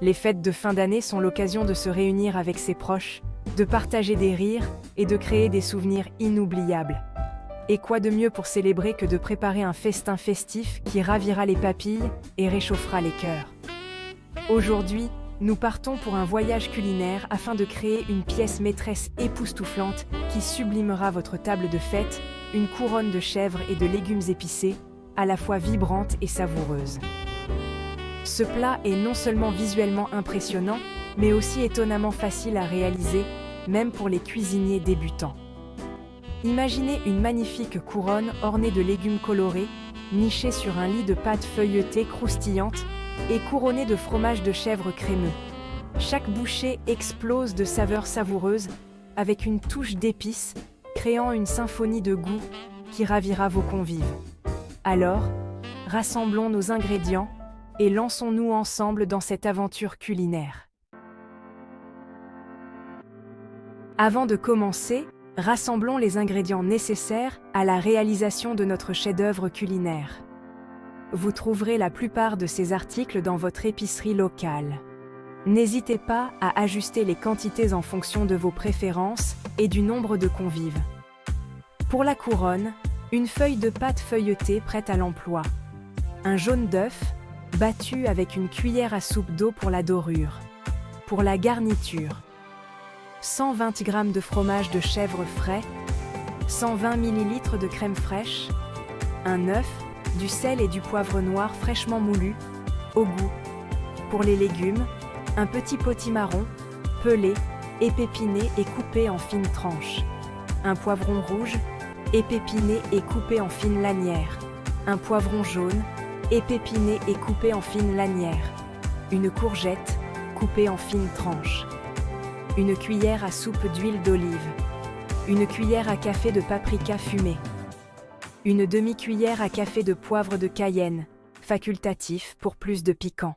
Les fêtes de fin d'année sont l'occasion de se réunir avec ses proches, de partager des rires et de créer des souvenirs inoubliables. Et quoi de mieux pour célébrer que de préparer un festin festif qui ravira les papilles et réchauffera les cœurs. Aujourd'hui, nous partons pour un voyage culinaire afin de créer une pièce maîtresse époustouflante qui sublimera votre table de fête, une couronne de chèvre et de légumes épicés, à la fois vibrante et savoureuse. Ce plat est non seulement visuellement impressionnant, mais aussi étonnamment facile à réaliser, même pour les cuisiniers débutants. Imaginez une magnifique couronne ornée de légumes colorés, nichée sur un lit de pâte feuilletée croustillante et couronnée de fromage de chèvre crémeux. Chaque bouchée explose de saveurs savoureuses, avec une touche d'épices, créant une symphonie de goût qui ravira vos convives. Alors, rassemblons nos ingrédients et lançons-nous ensemble dans cette aventure culinaire. Avant de commencer, rassemblons les ingrédients nécessaires à la réalisation de notre chef-d'œuvre culinaire. Vous trouverez la plupart de ces articles dans votre épicerie locale. N'hésitez pas à ajuster les quantités en fonction de vos préférences et du nombre de convives. Pour la couronne, une feuille de pâte feuilletée prête à l'emploi. Un jaune d'œuf, battu avec une cuillère à soupe d'eau pour la dorure. Pour la garniture, 120 g de fromage de chèvre frais, 120 ml de crème fraîche, un œuf, du sel et du poivre noir fraîchement moulu, au goût. Pour les légumes, un petit potimarron, pelé, épépiné et coupé en fines tranches. Un poivron rouge, épépiné et coupé en fines lanières. Un poivron jaune, épépiné et coupé en fines lanières. Une courgette, coupée en fines tranches. Une cuillère à soupe d'huile d'olive. Une cuillère à café de paprika fumé. Une demi-cuillère à café de poivre de Cayenne, facultatif pour plus de piquant.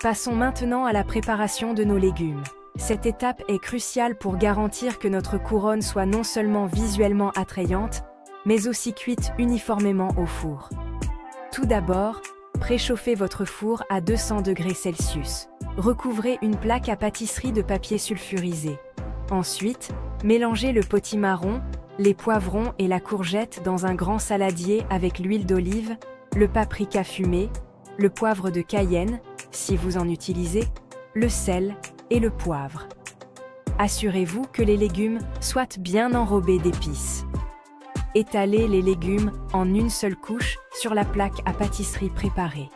Passons maintenant à la préparation de nos légumes. Cette étape est cruciale pour garantir que notre couronne soit non seulement visuellement attrayante, mais aussi cuite uniformément au four. Tout d'abord, préchauffez votre four à 200 degrés Celsius. Recouvrez une plaque à pâtisserie de papier sulfurisé. Ensuite, mélangez le potimarron, les poivrons et la courgette dans un grand saladier avec l'huile d'olive, le paprika fumé, le poivre de Cayenne, si vous en utilisez, le sel et le poivre. Assurez-vous que les légumes soient bien enrobés d'épices. Étalez les légumes en une seule couche sur la plaque à pâtisserie préparée.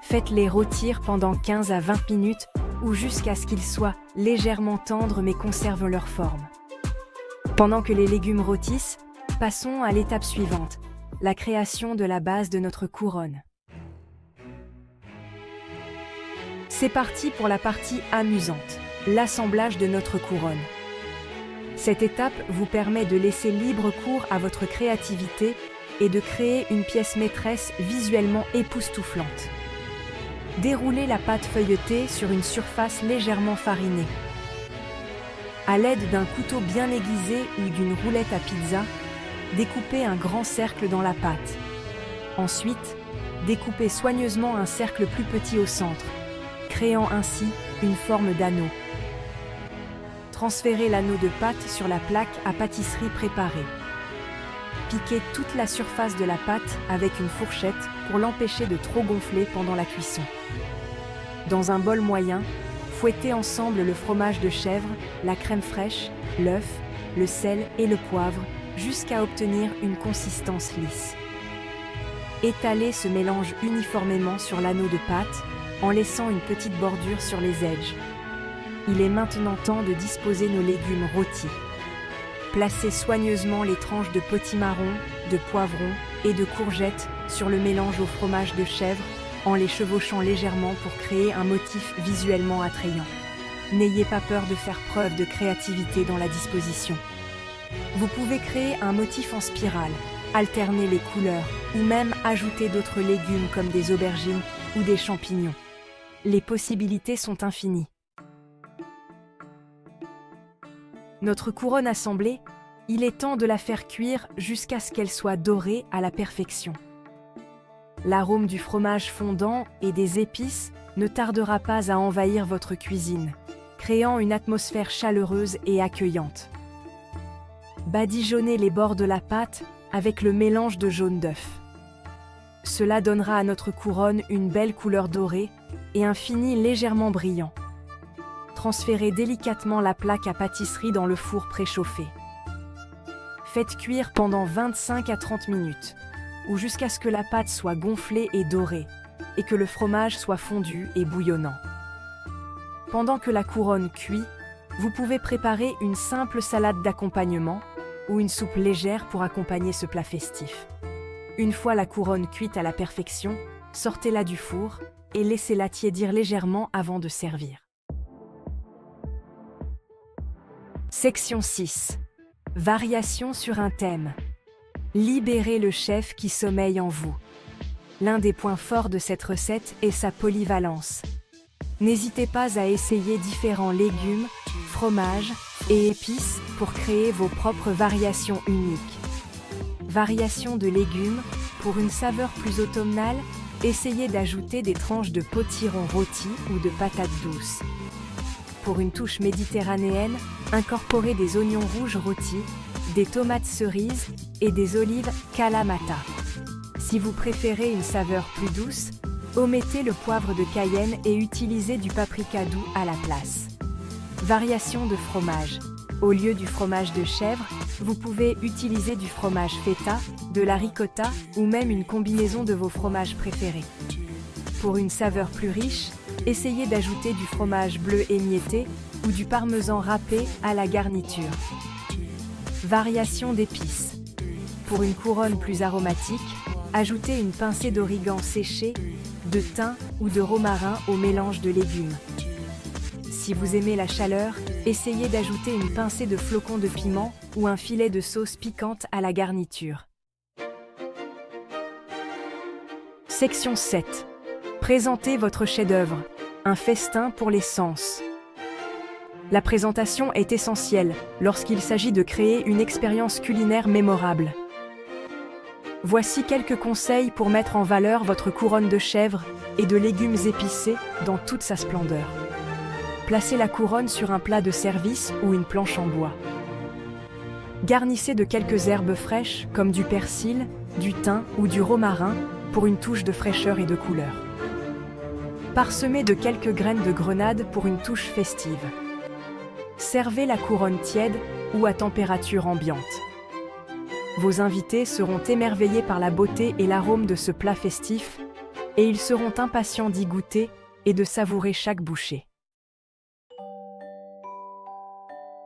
Faites-les rôtir pendant 15 à 20 minutes ou jusqu'à ce qu'ils soient légèrement tendres mais conservent leur forme. Pendant que les légumes rôtissent, passons à l'étape suivante, la création de la base de notre couronne. C'est parti pour la partie amusante, l'assemblage de notre couronne. Cette étape vous permet de laisser libre cours à votre créativité et de créer une pièce maîtresse visuellement époustouflante. Déroulez la pâte feuilletée sur une surface légèrement farinée. À l'aide d'un couteau bien aiguisé ou d'une roulette à pizza, découpez un grand cercle dans la pâte. Ensuite, découpez soigneusement un cercle plus petit au centre, créant ainsi une forme d'anneau. Transférez l'anneau de pâte sur la plaque à pâtisserie préparée. Piquez toute la surface de la pâte avec une fourchette pour l'empêcher de trop gonfler pendant la cuisson. Dans un bol moyen, fouettez ensemble le fromage de chèvre, la crème fraîche, l'œuf, le sel et le poivre jusqu'à obtenir une consistance lisse. Étalez ce mélange uniformément sur l'anneau de pâte en laissant une petite bordure sur les edges. Il est maintenant temps de disposer nos légumes rôtis. Placez soigneusement les tranches de potimarron, de poivron et de courgettes sur le mélange au fromage de chèvre en les chevauchant légèrement pour créer un motif visuellement attrayant. N'ayez pas peur de faire preuve de créativité dans la disposition. Vous pouvez créer un motif en spirale, alterner les couleurs ou même ajouter d'autres légumes comme des aubergines ou des champignons. Les possibilités sont infinies. Notre couronne assemblée, il est temps de la faire cuire jusqu'à ce qu'elle soit dorée à la perfection. L'arôme du fromage fondant et des épices ne tardera pas à envahir votre cuisine, créant une atmosphère chaleureuse et accueillante. Badigeonnez les bords de la pâte avec le mélange de jaune d'œuf. Cela donnera à notre couronne une belle couleur dorée et un fini légèrement brillant. Transférez délicatement la plaque à pâtisserie dans le four préchauffé. Faites cuire pendant 25 à 30 minutes, ou jusqu'à ce que la pâte soit gonflée et dorée, et que le fromage soit fondu et bouillonnant. Pendant que la couronne cuit, vous pouvez préparer une simple salade d'accompagnement ou une soupe légère pour accompagner ce plat festif. Une fois la couronne cuite à la perfection, sortez-la du four et laissez-la tiédir légèrement avant de servir. Section 6. Variation sur un thème. Libérez le chef qui sommeille en vous. L'un des points forts de cette recette est sa polyvalence. N'hésitez pas à essayer différents légumes, fromages et épices pour créer vos propres variations uniques. Variation de légumes, pour une saveur plus automnale, essayez d'ajouter des tranches de potiron rôti ou de patates douces. Pour une touche méditerranéenne, incorporez des oignons rouges rôtis, des tomates cerises et des olives Kalamata. Si vous préférez une saveur plus douce, omettez le poivre de Cayenne et utilisez du paprika doux à la place. Variation de fromage. Au lieu du fromage de chèvre, vous pouvez utiliser du fromage feta, de la ricotta ou même une combinaison de vos fromages préférés. Pour une saveur plus riche, essayez d'ajouter du fromage bleu émietté ou du parmesan râpé à la garniture. Variation d'épices. Pour une couronne plus aromatique, ajoutez une pincée d'origan séché, de thym ou de romarin au mélange de légumes. Si vous aimez la chaleur, essayez d'ajouter une pincée de flocons de piment ou un filet de sauce piquante à la garniture. Section 7. Présentez votre chef-d'œuvre, un festin pour les sens. La présentation est essentielle lorsqu'il s'agit de créer une expérience culinaire mémorable. Voici quelques conseils pour mettre en valeur votre couronne de chèvre et de légumes épicés dans toute sa splendeur. Placez la couronne sur un plat de service ou une planche en bois. Garnissez de quelques herbes fraîches comme du persil, du thym ou du romarin pour une touche de fraîcheur et de couleur. Parsemez de quelques graines de grenade pour une touche festive. Servez la couronne tiède ou à température ambiante. Vos invités seront émerveillés par la beauté et l'arôme de ce plat festif et ils seront impatients d'y goûter et de savourer chaque bouchée.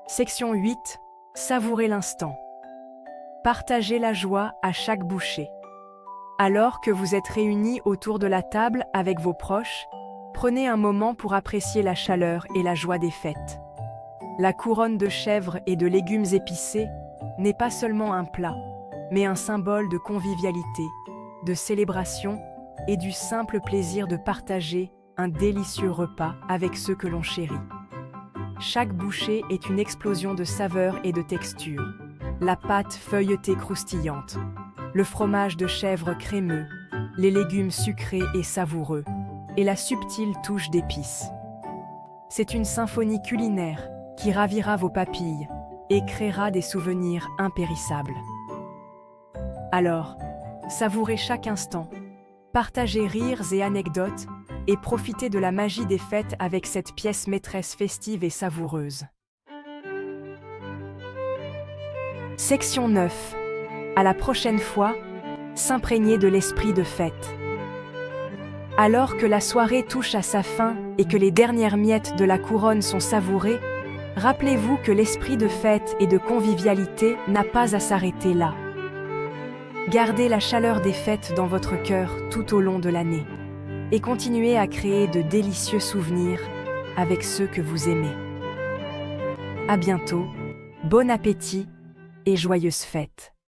Section 8. Savourez l'instant. Partagez la joie à chaque bouchée. Alors que vous êtes réunis autour de la table avec vos proches, prenez un moment pour apprécier la chaleur et la joie des fêtes. La couronne de chèvre et de légumes épicés n'est pas seulement un plat, mais un symbole de convivialité, de célébration et du simple plaisir de partager un délicieux repas avec ceux que l'on chérit. Chaque bouchée est une explosion de saveurs et de textures. La pâte feuilletée croustillante, le fromage de chèvre crémeux, les légumes sucrés et savoureux, et la subtile touche d'épices. C'est une symphonie culinaire qui ravira vos papilles et créera des souvenirs impérissables. Alors, savourez chaque instant, partagez rires et anecdotes et profitez de la magie des fêtes avec cette pièce maîtresse festive et savoureuse. Section 9. À la prochaine fois, s'imprégner de l'esprit de fête. Alors que la soirée touche à sa fin et que les dernières miettes de la couronne sont savourées, rappelez-vous que l'esprit de fête et de convivialité n'a pas à s'arrêter là. Gardez la chaleur des fêtes dans votre cœur tout au long de l'année et continuez à créer de délicieux souvenirs avec ceux que vous aimez. À bientôt, bon appétit et joyeuses fêtes!